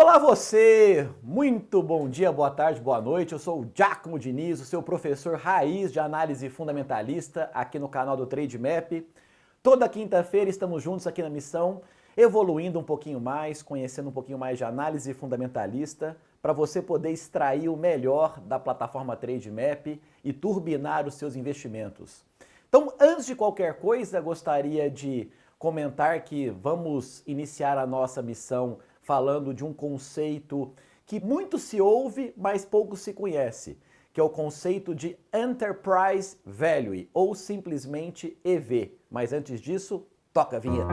Olá você! Muito bom dia, boa tarde, boa noite. Eu sou o Giacomo Diniz, o seu professor raiz de análise fundamentalista aqui no canal do Trademap. Toda quinta-feira estamos juntos aqui na missão, evoluindo um pouquinho mais, conhecendo um pouquinho mais de análise fundamentalista, para você poder extrair o melhor da plataforma Trademap e turbinar os seus investimentos. Então, antes de qualquer coisa, gostaria de comentar que vamos iniciar a nossa missão falando de um conceito que muito se ouve, mas pouco se conhece, que é o conceito de Enterprise Value, ou simplesmente EV. Mas antes disso, toca a vinheta.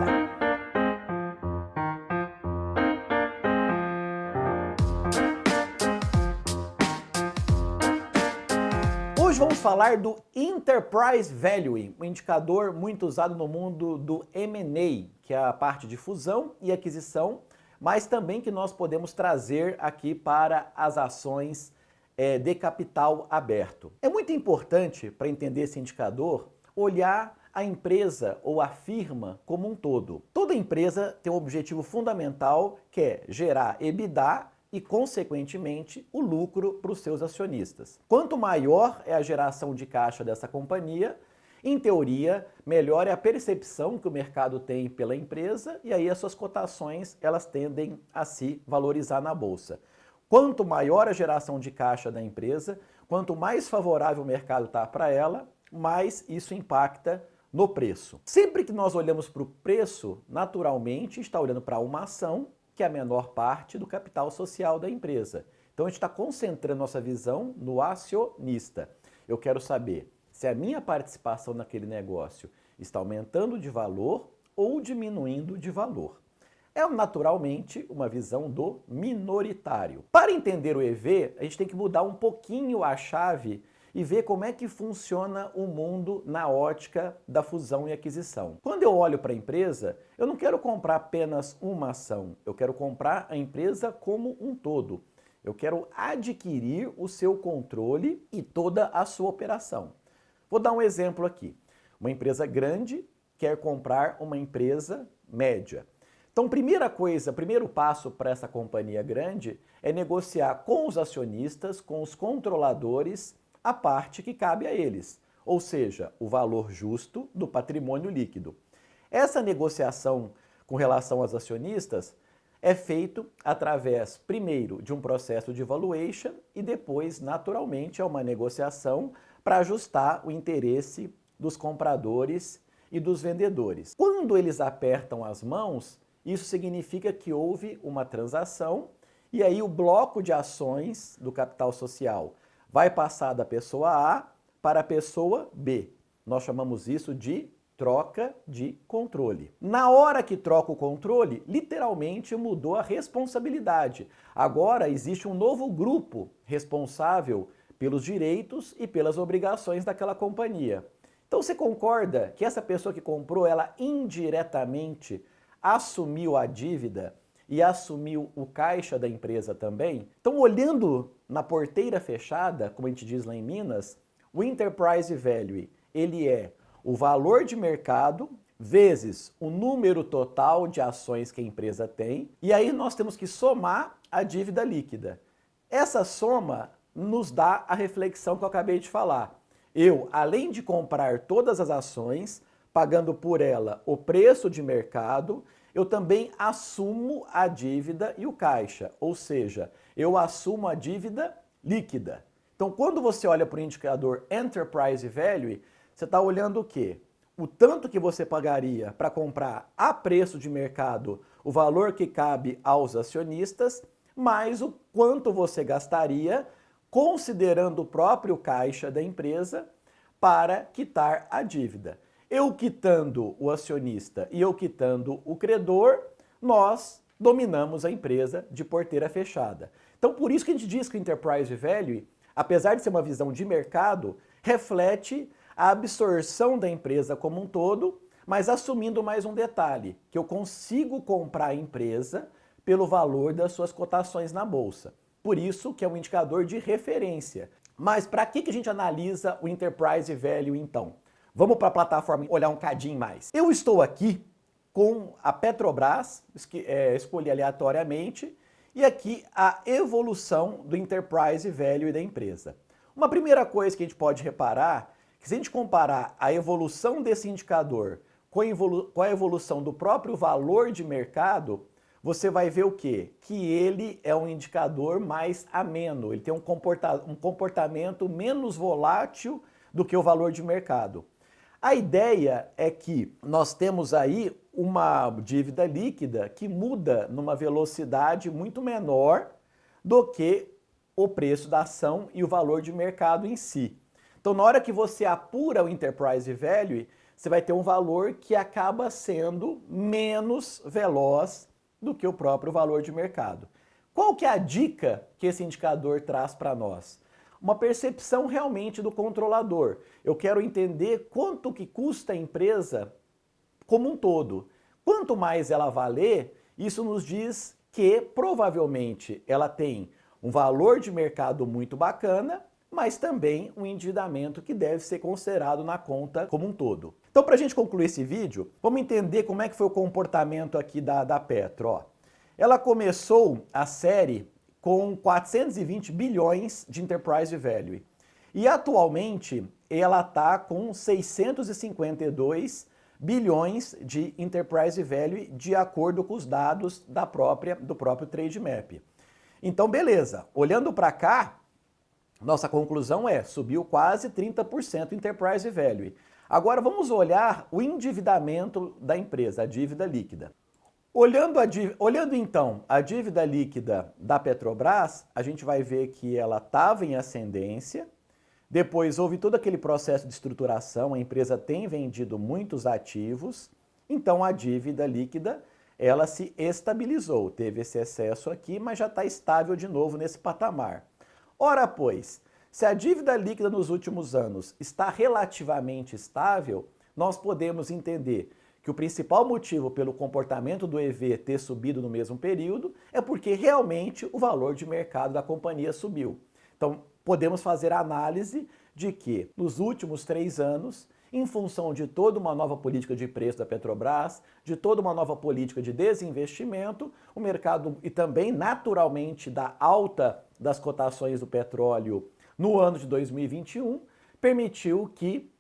Hoje vamos falar do Enterprise Value, um indicador muito usado no mundo do M&A, que é a parte de fusão e aquisição, mas também que nós podemos trazer aqui para as ações de capital aberto. É muito importante, para entender esse indicador, olhar a empresa ou a firma como um todo. Toda empresa tem um objetivo fundamental, que é gerar EBITDA e, consequentemente, o lucro para os seus acionistas. Quanto maior é a geração de caixa dessa companhia, em teoria, melhor é a percepção que o mercado tem pela empresa e aí as suas cotações elas tendem a se valorizar na bolsa. Quanto maior a geração de caixa da empresa, quanto mais favorável o mercado está para ela, mais isso impacta no preço. Sempre que nós olhamos para o preço, naturalmente está olhando para uma ação que é a menor parte do capital social da empresa. Então a gente está concentrando nossa visão no acionista. Eu quero saber se a minha participação naquele negócio está aumentando de valor ou diminuindo de valor. É naturalmente uma visão do minoritário. Para entender o EV, a gente tem que mudar um pouquinho a chave e ver como é que funciona o mundo na ótica da fusão e aquisição. Quando eu olho para a empresa, eu não quero comprar apenas uma ação, eu quero comprar a empresa como um todo. Eu quero adquirir o seu controle e toda a sua operação. Vou dar um exemplo aqui. Uma empresa grande quer comprar uma empresa média. Então, primeiro passo para essa companhia grande é negociar com os acionistas, com os controladores, a parte que cabe a eles, ou seja, o valor justo do patrimônio líquido. Essa negociação com relação aos acionistas é feito através, primeiro, de um processo de valuation e depois, naturalmente, é uma negociação para ajustar o interesse dos compradores e dos vendedores. Quando eles apertam as mãos, isso significa que houve uma transação e aí o bloco de ações do capital social vai passar da pessoa A para a pessoa B. Nós chamamos isso de troca de controle. Na hora que troca o controle, literalmente mudou a responsabilidade. Agora existe um novo grupo responsável pelos direitos e pelas obrigações daquela companhia. Então você concorda que essa pessoa que comprou, ela indiretamente assumiu a dívida e assumiu o caixa da empresa também? Então, olhando na porteira fechada, como a gente diz lá em Minas, o Enterprise Value, ele é o valor de mercado vezes o número total de ações que a empresa tem, e aí nós temos que somar a dívida líquida. Essa soma nos dá a reflexão que eu acabei de falar. Eu, além de comprar todas as ações, pagando por ela o preço de mercado, eu também assumo a dívida e o caixa, ou seja, eu assumo a dívida líquida. Então, quando você olha para o indicador Enterprise Value, você está olhando o quê? O tanto que você pagaria para comprar a preço de mercado o valor que cabe aos acionistas, mais o quanto você gastaria considerando o próprio caixa da empresa para quitar a dívida. Eu quitando o acionista e eu quitando o credor, nós dominamos a empresa de porteira fechada. Então, por isso que a gente diz que o Enterprise Value, apesar de ser uma visão de mercado, reflete a absorção da empresa como um todo, mas assumindo mais um detalhe, que eu consigo comprar a empresa pelo valor das suas cotações na bolsa. Por isso que é um indicador de referência. Mas para que a gente analisa o Enterprise Value então? Vamos para a plataforma olhar um cadinho mais. Eu estou aqui com a Petrobras, escolhi aleatoriamente, e aqui a evolução do Enterprise Value da empresa. Uma primeira coisa que a gente pode reparar, que se a gente comparar a evolução desse indicador com a evolução do próprio valor de mercado, você vai ver o quê? Que ele é um indicador mais ameno, ele tem um comportamento menos volátil do que o valor de mercado. A ideia é que nós temos aí uma dívida líquida que muda numa velocidade muito menor do que o preço da ação e o valor de mercado em si. Então, na hora que você apura o Enterprise Value, você vai ter um valor que acaba sendo menos veloz do que o próprio valor de mercado. Qual que é a dica que esse indicador traz para nós? Uma percepção realmente do controlador. Eu quero entender quanto que custa a empresa como um todo. Quanto mais ela valer, isso nos diz que provavelmente ela tem um valor de mercado muito bacana, mas também um endividamento que deve ser considerado na conta como um todo. Então, para a gente concluir esse vídeo, vamos entender como é que foi o comportamento aqui da Petro. Ó. Ela começou a série com 420 bilhões de Enterprise Value e atualmente ela está com 652 bilhões de Enterprise Value de acordo com os dados do próprio Trademap. Então, beleza, olhando para cá, nossa conclusão é, subiu quase 30% Enterprise Value. Agora vamos olhar o endividamento da empresa, a dívida líquida. Olhando então a dívida líquida da Petrobras, a gente vai ver que ela estava em ascendência, depois houve todo aquele processo de estruturação, a empresa tem vendido muitos ativos, então a dívida líquida ela se estabilizou, teve esse excesso aqui, mas já está estável de novo nesse patamar. Ora, pois, se a dívida líquida nos últimos anos está relativamente estável, nós podemos entender que o principal motivo pelo comportamento do EV ter subido no mesmo período é porque realmente o valor de mercado da companhia subiu. Então, podemos fazer a análise de que nos últimos 3 anos, em função de toda uma nova política de preço da Petrobras, de toda uma nova política de desinvestimento, o mercado e também naturalmente da alta das cotações do petróleo no ano de 2021, permitiu que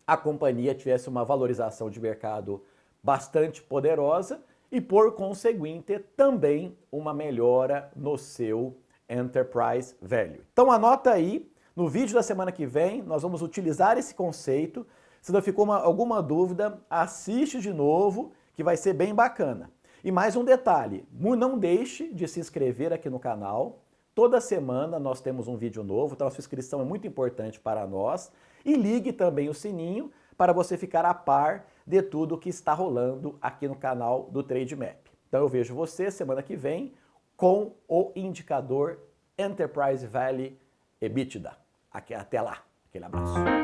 a companhia tivesse uma valorização de mercado bastante poderosa e, por conseguinte, também uma melhora no seu Enterprise Value. Então anota aí, no vídeo da semana que vem, nós vamos utilizar esse conceito. Se não ficou alguma dúvida, assiste de novo, que vai ser bem bacana. E mais um detalhe, não deixe de se inscrever aqui no canal. Toda semana nós temos um vídeo novo, então a sua inscrição é muito importante para nós. E ligue também o sininho para você ficar a par de tudo que está rolando aqui no canal do Trademap. Então eu vejo você semana que vem com o indicador Enterprise Value EBITDA. Até lá, aquele abraço.